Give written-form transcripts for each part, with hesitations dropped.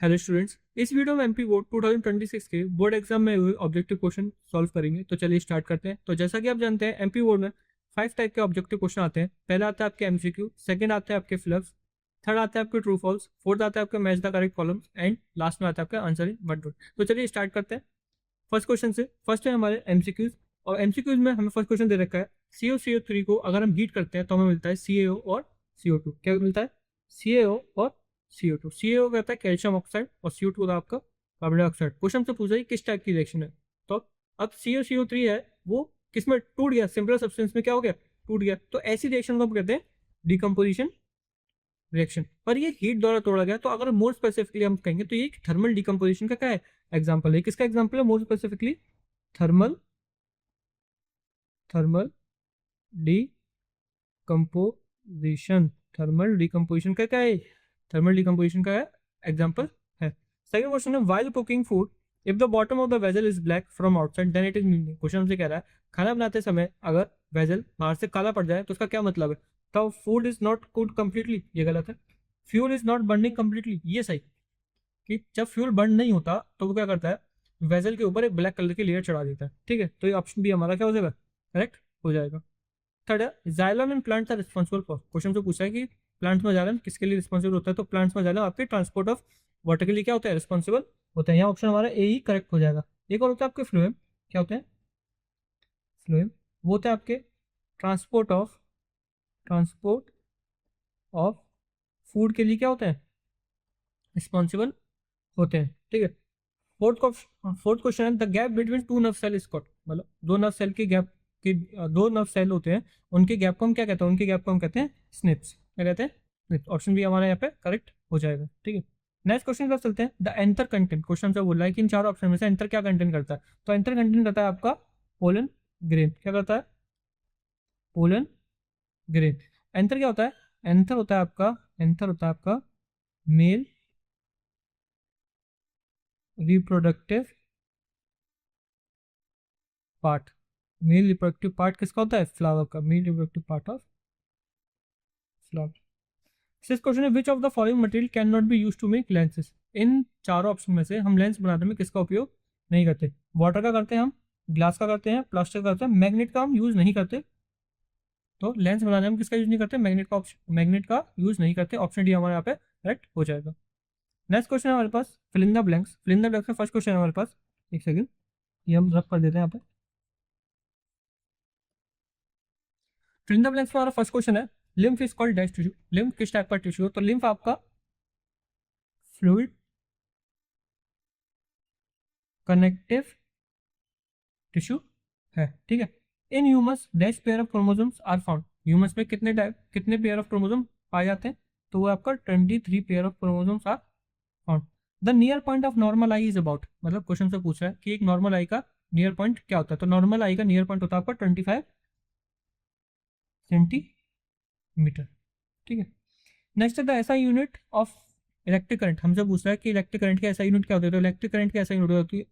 Hello students, इस video में MP board 2026 के बोर्ड एग्जाम में हुए ऑब्जेक्टिव क्वेश्चन सॉल्व करेंगे। तो चलिए स्टार्ट करते हैं। तो जैसा कि आप जानते हैं एमपी बोर्ड में 5 टाइप के ऑब्जेक्टिव क्वेश्चन आते हैं। पहला आता है आपके एमसीक्यू, सेकंड आता है आपके फ्लक्स, थर्ड आता है आपके ट्रू फॉल्स, फोर्थ आता है आपका match the correct columns and last में आता है आपका आंसर इन वन वर्ड। तो चलिए स्टार्ट करते हैं फर्स्ट क्वेश्चन से। फर्स्ट है हमारे एमसीक्यूज, और एमसीक्यूज में हमें फर्स्ट क्वेश्चन दे रखा है CO3 को अगर हम हीट करते हैं तो हमें मिलता है CaO और CO2। क्या मिलता है? CaO और CO2। CaO कहता है कैल्शियम ऑक्साइड और CO2 होता है आपका कार्बन डाइऑक्साइड। क्वेश्चन से पूछा है किस टाइप की रिएक्शन है। तो अब CO3 है वो किस में टूट गया, सिंपल सब्सटेंस में क्या हो गया, टूट गया। तो ऐसी रिएक्शन को हम कहते हैं डिकम्पोजिशन रिएक्शन। पर ये हीट द्वारा तोड़ा गया। तो अगर मोर स्पेसिफिकली हम कहेंगे तो ये थर्मल डिकम्पोजिशन का क्या है, एग्जाम्पल है। किसका एग्जाम्पल है more specifically? Thermal thermal decomposition. Thermal decomposition का क्या है? थर्मल डिकम्पोजिशन का एग्जाम्पल है। सेकंड क्वेश्चन है while cooking food if the bottom of the vessel is black from outside then it is meaning. Question हमसे कह रहा है खाना बनाते समय अगर वेजल बाहर से काला पड़ जाए तो उसका क्या मतलब है। तो food is not cooked completely, ये गलत है। Fuel is not burning completely, ये सही। कि जब फ्यूल बर्न नहीं होता तो वो क्या करता है, वेजल के ऊपर एक ब्लैक कलर की लेयर चढ़ा देता है। ठीक है, तो ये ऑप्शन भी हमारा क्या हो जाएगा, करेक्ट हो जाएगा। थर्ड है xylem and plants are responsible for. Question से पूछा है कि प्लांट्स में जाइलम किसके लिए रिस्पॉन्सिबल होता है। तो प्लांट्स में जाइलम आपके ट्रांसपोर्ट ऑफ वाटर के लिए क्या होता है, रिस्पॉन्सिबल होता है। यहाँ ऑप्शन हमारा ए ही करेक्ट हो जाएगा। एक और होता है आपके फ्लोएम। क्या होते हैं फ्लोएम? वो होता है आपके ट्रांसपोर्ट ऑफ फूड के लिए क्या होता है, रिस्पॉन्सिबल होते हैं। ठीक है। फोर्थ क्वेश्चन है the gap between two nerve cell is called. मतलब दो नर्व सेल के गैप की, दो नर्व सेल होते हैं, उनके गैप को हम क्या कहते हैं, उनके गैप को हम कहते हैं स्निप्स। क्या कहते हैं? स्निप्स। ऑप्शन भी हमारे यहाँ पे करेक्ट हो जाएगा। ठीक है। नेक्स्ट क्वेश्चन पर चलते हैं। The anther content. क्वेश्चन से बोल रहा है कि इन चारों ऑप्शन में से एंथर क्या कंटेंट करता है। तो एंथर कंटेंट करता है आपका पोलन ग्रेन। क्या करता है? Pollen grain. एंथर क्या होता है? एंथर होता है आपका male reproductive part. Male reproductive part किसका होता है? फ्लावर का। Male reproductive part of flower. Six question है which of the following material can not be use to make lenses. इन चारों ऑप्शन में से हम लेंस बनाने में किसका उपयोग नहीं करते। वाटर का करते हैं हम, ग्लास का करते हैं, प्लास्टिक का करते हैं, मैग्नेट का हम यूज नहीं करते। तो लेंस बनाने में किसका यूज नहीं करते, मैग्नेट का यूज नहीं करते। ऑप्शन डी हमारे यहाँ पे करेक्ट हो जाएगा। नेक्स्ट क्वेश्चन है हमारे पास fill in the blanks. Fill in the blanks में फर्स्ट क्वेश्चन है हमारे पास, एक सेकंड ये हम रख कर देते हैं यहाँ पे। फिल इन द ब्लैंक्स में हमारा फर्स्ट क्वेश्चन है lymph is called dash tissue. Lymph किस टाइप का टिश्यू है। तो लिम्फ आपका फ्लूइड कनेक्टिव टिश्यू है। ठीक है। In humans dash pair of chromosomes are found. Humans में कितने पेयर ऑफ क्रोमोसोम पाए जाते हैं। तो वो आपका 23 pair of chromosomes are found. The near point of normal eye is about. मतलब क्वेश्चन से पूछा है कि एक नॉर्मल आई का नियर पॉइंट क्या होता है। तो नॉर्मल आई का नियर पॉइंट होता है आपका 25 सेंटीमीटर। ठीक है। नेक्स्ट है द ऐसा यूनिट ऑफ इलेक्ट्रिक करंट। हमसे पूछ रहा है कि इलेक्ट्रिक करंट का ऐसा यूनिट क्या होता है। तो इलेक्ट्रिक करंट की ऐसा यूनिट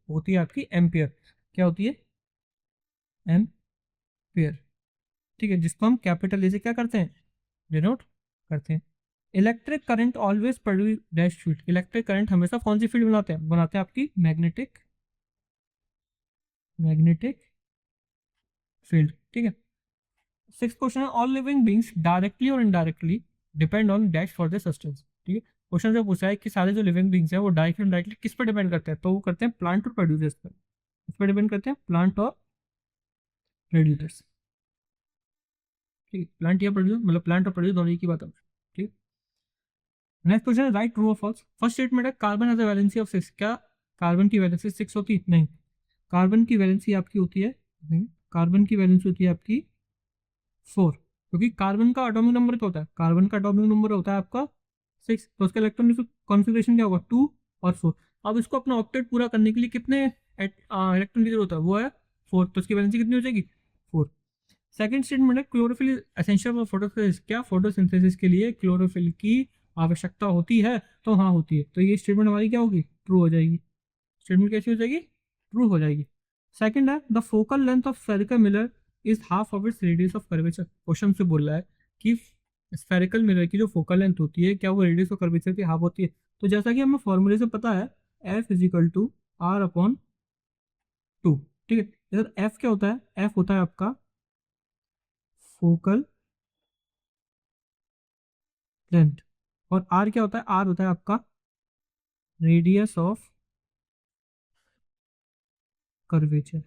होती है आपकी एम्पियर। क्या होती है? एम्पियर। ठीक है, जिसको हम कैपिटल ए से क्या करते हैं, डिनोट करते हैं। Electric current always produce dash field. Electric current हमेशा कौन सी फील्ड बनाते हैं आपकी मैग्नेटिक फील्ड। ठीक है। सिक्स क्वेश्चन है ऑल लिविंग बींग्स डायरेक्टली और indirectly depend on dash for the sustains. ठीक है। क्वेश्चन से पूछा है कि सारे जो लिविंग बींग्स हैं वो डायरेक्टली इनडायरेक्टली किस पर डिपेंड करते हैं। तो वो करते हैं प्लांट और प्रोड्यूसर्स पर। इस पर डिपेंड करते हैं प्लांट और प्रोड्यूसर्स। ठीक है। प्लांट या प्रोड्यूस मतलब प्लांट और प्रोड्यूस दोनों की बात है। ठीक। नेक्स्ट क्वेश्चन है राइट ट्रू और फॉल्स। फर्स्ट स्टेटमेंट है carbon has a valency of 6। क्या कार्बन की वैलेंसी 6 होती है? नहीं। कार्बन की वैलेंसी आपकी होती है, नहीं, कार्बन की वैलेंसी होती है आपकी 4। क्योंकि कार्बन का एटॉमिक नंबर क्या होता है, कार्बन का एटॉमिक नंबर होता है आपका 6। तो उसका इलेक्ट्रॉन कॉन्फ़िगरेशन क्या होगा, 2 और 4। अब इसको अपना ऑक्टेट पूरा करने के लिए कितने इलेक्ट्रॉन की जरूरत होता है, वो है 4। तो उसकी वैलेंसी कितनी हो जाएगी, 4। सेकंड स्टेटमेंट है क्लोरोफिल एसेंशियल फॉर फोटोसिंथेसिस। क्या फोटोसिंथेसिस के लिए क्लोरोफिल की आवश्यकता होती है। तो हाँ होती है। तो ये स्टेटमेंट हमारी क्या होगी, ट्रू हो जाएगी। स्टेटमेंट कैसी हो जाएगी, ट्रू हो जाएगी। सेकंड है the focal length of spherical mirror is half of its radius of curvature. Question से बोल रहा है कि स्फेरिकल मिरर की जो फोकल लेंथ होती है क्या वो रेडियस ऑफ कर्वेचर की हाफ होती है। तो जैसा कि हमें फॉर्मूले से पता है F is equal to R upon 2, ठीक है। इधर F क्या होता है, F होता है आपका फोकल लेंथ, और R क्या होता है, R होता है आपका रेडियस ऑफ कर्वेचर,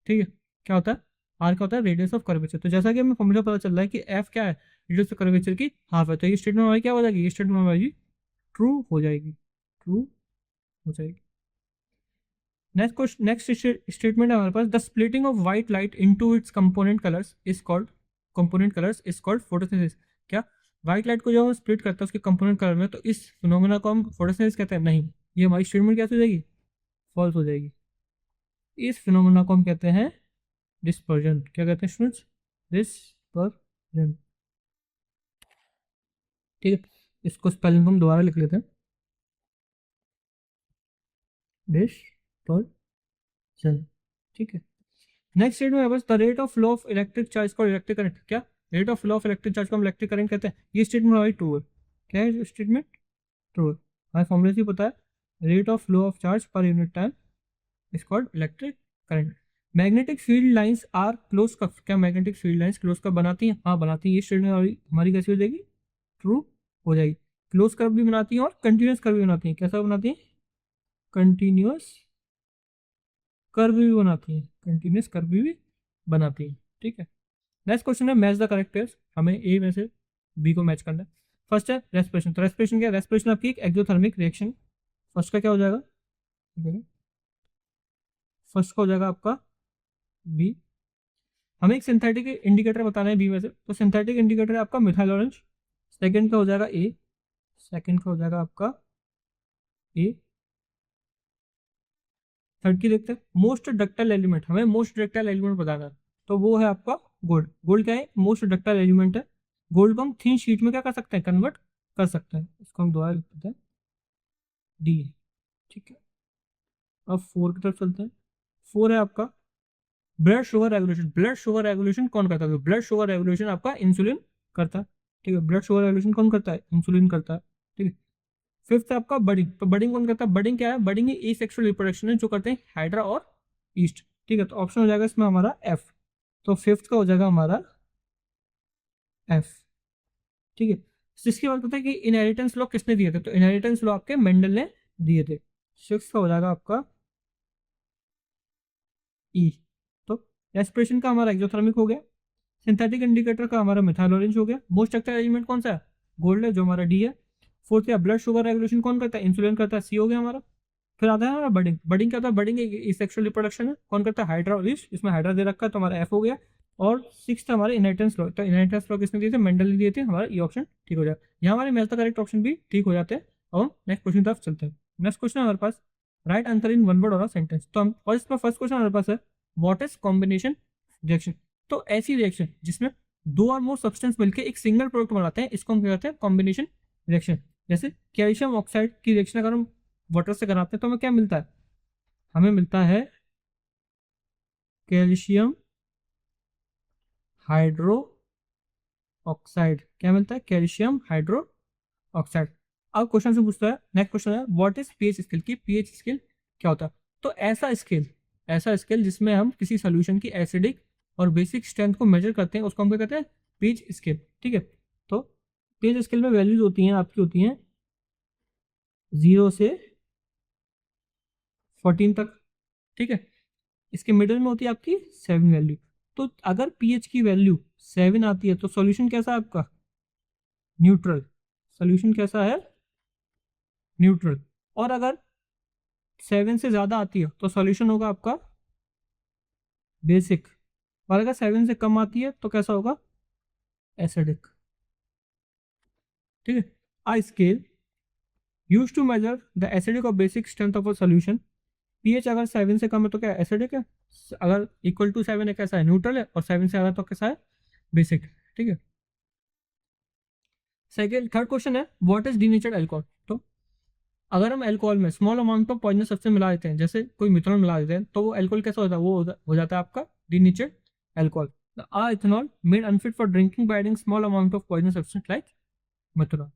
ठीक है। क्या होता है, आर क्या होता है, रेडियस ऑफ कर्वेचर। तो जैसा कि हमें फॉर्मूला पता चल रहा है कि एफ क्या है, रेडियस ऑफ कर्वेचर की हाफ है, तो ये स्टेटमेंट हमारी क्या हो जाएगी, ये स्टेटमेंट हमारी ट्रू हो जाएगी, ट्रू हो जाएगी। नेक्स्ट स्टेटमेंट है हमारे पास, the splitting of white light into its component colours is called photosynthesis. क्या व्हाइट लाइट को जो हम स्प्लिट करते हैं उसके कंपोनेंट कलर में, तो इस फिनोमेना को हम फोटोसिंथेसिस कहते हैं, नहीं, ये हमारी स्टेटमेंट कैसे हो जाएगी, फॉल्स हो जाएगी। इस फिनोमेना को हम कहते हैं डिस्पर्जन। क्या कहते हैं स्टूडेंट्स, डिस्पर्जन, ठीक है। इसको स्पेलिंग हम दोबारा लिख लेते हैं, डिस्पर्जन, ठीक है। नेक्स्ट स्टेट में बस the rate of flow of electric charge को इलेक्ट्रिक करंट, क्या rate of flow of electric charge को हम इलेक्ट्रिक करंट कहते हैं, ये स्टेटमेंट हमारी ट्रू है। क्या है स्टेटमेंट, ट्रू है। हमारे फॉर्मूले से पता है rate of flow of charge per unit time is called electric current. Magnetic field lines are close कब, क्या मैग्नेटिक फील्ड लाइंस क्लोज कब बनाती हैं, हाँ बनाती है। ये स्टेटमेंट हमारी कैसी हो जाएगी, ट्रू हो जाएगी। क्लोज कर्व भी बनाती हैं और कंटिन्यूस कर्व भी बनाती हैं। कैसा बनाती हैं, कंटिन्यूस कर्व भी बनाती हैं, कंटिन्यूस कर्व भी बनाती हैं, ठीक है। नेक्स्ट क्वेश्चन है मैच द करेक्ट पेयर्स, हमें ए में से बी को मैच करना है। फर्स्ट है रेस्पिरेशन, तो रेस्पिरेशन क्या है, रेस्पिरेशन आपकी एक एक्सोथर्मिक रिएक्शन। फर्स्ट का क्या हो जाएगा, फर्स्ट का हो जाएगा आपका बी। हमें एक सिंथेटिक इंडिकेटर बताना है बी में से, तो सिंथेटिक इंडिकेटर है आपका मिथाइल ऑरेंज। सेकंड का हो जाएगा ए, सेकंड का हो जाएगा आपका ए। थर्ड की देखते हैं मोस्ट डक्टाइल एलिमेंट, हमें मोस्ट डक्टाइल एलिमेंट बताना है, तो वो है आपका गोल्ड। गोल्ड क्या है, मोस्ट डक्टाइल एलिमेंट है। गोल्ड को हम थिन शीट में क्या कर सकते हैं, कन्वर्ट कर सकते हैं। इसको हम दोबारा लिखते हैं डी, ठीक है। अब फोर की तरफ चलते हैं। फोर है आपका blood sugar regulation. Blood sugar regulation कौन करता है, ब्लड शुगर रेगुलेशन आपका इंसुलिन करता है, ठीक है। ब्लड शुगर रेगुलेशन कौन करता है, इंसुलिन करता है, ठीक है। फिफ्थ है आपका बडिंग, तो बडिंग कौन करता है, बडिंग क्या है, बडिंग ए सेक्सुअल रिप्रोडक्शन है, जो करते हैं हाइड्रा और ईस्ट, ठीक है। तो ऑप्शन हो जाएगा इसमें हमारा एफ, तो फिफ्थ का हो जाएगा हमारा एफ, ठीक है। इसके बाद पता है कि इनहेरिटेंस लॉ किसने दिए थे, तो इनहेरिटेंस लॉ आपके मेंडल ने दिए थे। सिक्स का हो जाएगा आपका ई। तो रेस्पिरेशन का हमारा एक्सोथर्मिक हो गया, सिंथेटिक इंडिकेटर का हमारा मिथाइल ऑरेंज हो गया, मोस्ट डक्टाइल एलिमेंट कौन सा है, गोल्ड है, जो हमारा डी है। फोर्थ क्या, ब्लड शुगर रेगुलेशन कौन करता है, इंसुलिन करता है, सी हो गया हमारा। फिर आता है हमारा बडिंग। बडिंग क्या होता है, बडिंग सेक्सुअल रिप्रोडक्शन है, कौन करता है, हाइड्रा और ईस्ट, इसमें हाइड्रा दे रखा है तो हमारा एफ हो गया। और सिक्स हमारे इनहेरिटेंस लॉ, तो इनहेरिटेंस लॉ किसने दिए थे, मेंडल ने दिए थे, हमारा ये ऑप्शन ठीक हो जाए। यहाँ हमारे मैच द करेक्ट ऑप्शन भी ठीक हो जाते हैं। और नेक्स्ट क्वेश्चन तरफ चलते हैं। नेक्स्ट क्वेश्चन हमारे पास right answer in one word और सेंटेंस, तो हम और इसमें फर्स्ट क्वेश्चन हमारे पास है व्हाट इज कॉम्बिनेशन रिएक्शन। तो ऐसी रिएक्शन जिसमें दो और मोर सब्सटेंस मिलकर एक सिंगल प्रोडक्ट बनाते हैं, इसको हम क्या कहते हैं, कॉम्बिनेशन रिएक्शन। जैसे कैल्शियम ऑक्साइड की रिएक्शन अगर हम वाटर से कराते हैं तो हमें क्या मिलता है, हमें मिलता है कैल्शियम हाइड्रो ऑक्साइड। क्या मिलता है, कैल्शियम हाइड्रो ऑक्साइड। अब क्वेश्चन से पूछता है, नेक्स्ट क्वेश्चन है व्हाट इज पीएच स्केल, की पीएच स्केल क्या होता है। तो ऐसा स्केल जिसमें हम किसी सोल्यूशन की एसिडिक और बेसिक स्ट्रेंथ को मेजर करते हैं, उसको हम क्या कहते हैं, पीएच स्केल, ठीक है। तो पीएच स्केल में वैल्यूज होती हैं आपकी, होती हैं 0 से 14 तक, ठीक है। इसके मिडिल में होती है आपकी 7 वैल्यू। तो अगर पीएच की वैल्यू 7 आती है तो सॉल्यूशन कैसा है आपका, न्यूट्रल। सॉल्यूशन कैसा है, न्यूट्रल। और अगर 7 से ज्यादा आती है तो सॉल्यूशन होगा आपका बेसिक। और अगर 7 से कम आती है तो कैसा होगा, एसिडिक, ठीक है। A scale use to measure the acidic और basic strength of a solution. PH अगर 7 से कम है तो क्या एसिडिक है, अगर इक्वल टू 7 है कैसा है, न्यूट्रल है, और 7 से ज्यादा तो कैसा है, बेसिक, ठीक है। सेकेंड थर्ड क्वेश्चन है व्हाट इज डीनेचर्ड अल्कोहल। तो अगर हम अल्कोहल में small amount of poisonous substance मिला देते हैं, जैसे कोई मिथनॉल मिला देते हैं, तो वो अल्कोहल कैसा होता है, वो हो जाता है आपका denatured alcohol. A ethanol made unfit for drinking by adding small amount of poisonous substance like methanol.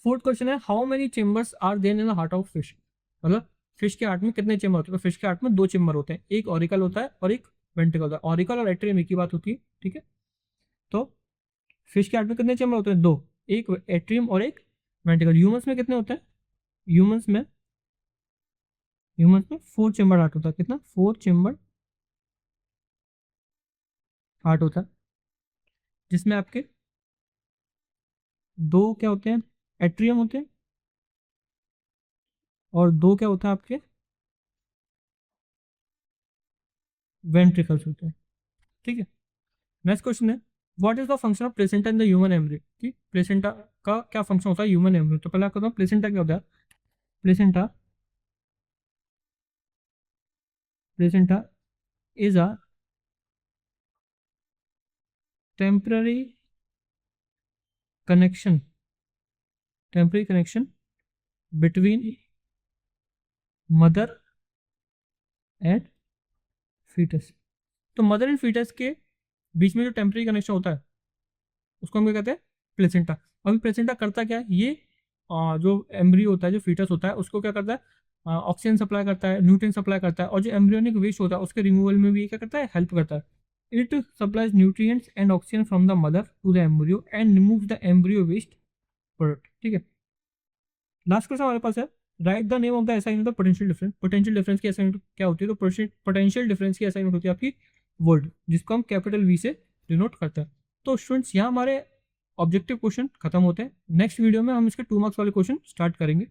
Fourth question है how many chambers are there in the heart of fish, मतलब फिश के हार्ट में कितने chamber होते हैं। तो fish के heart में 2 चेम्बर होते हैं, एक ऑरिकल होता है और एक वेंट्रिकल होता है। ऑरिकल और एट्रियम एक ही बात होती है, ठीक है। तो फिश के हार्ट में कितने चेम्बर होते हैं, 2, एक एट्रियम और एक वेंट्रिकल। ह्यूमंस में कितने होते हैं, ह्यूमंस में 4 चेम्बर हार्ट होता है। कितना, 4 चेम्बर हार्ट होता है, जिसमें आपके 2 क्या होते हैं, एट्रियम होते हैं, और 2 क्या होता है आपके वेंट्रिकल्स होते हैं, ठीक है। नेक्स्ट क्वेश्चन है what is the function of placenta in the human embryo, कि प्लेसेंटा का क्या फंक्शन होता है ह्यूमन एम्ब्रियो। तो पहले आपको बताओ प्लेसेंटा क्या होता है। Placenta placenta is a temporary connection between mother and foetus. तो मदर एंड फीटस के बीच में जो टेम्पररी कनेक्शन होता है उसको हम क्या कहते हैं, प्लेसेंटा। अभी प्लेसेंटा करता क्या है, ये जो एम्ब्रियो होता है, जो फीटस होता है, उसको क्या करता है, ऑक्सीजन सप्लाई करता है, न्यूट्रिएंट सप्लाई करता है, और जो एम्ब्रियोनिक वेस्ट होता है उसके रिमूवल में भी ये क्या करता है, हेल्प करता है। It supplies nutrients and oxygen from the mother to the embryo and remove the embryo waste product, ठीक है। लास्ट क्वेश्चन हमारे पास है write the name of the assignment of potential difference. Potential difference की assignment क्या होती है, तो पोटेंशियल डिफरेंस की असाइनमेंट होती है आपकी वर्ड, जिसको हम कैपिटल वी से डिनोट करते हैं। तो स्टूडेंट्स यहाँ हमारे ऑब्जेक्टिव क्वेश्चन खत्म होते हैं। नेक्स्ट वीडियो में हम इसके 2 मार्क्स वाले क्वेश्चन स्टार्ट करेंगे।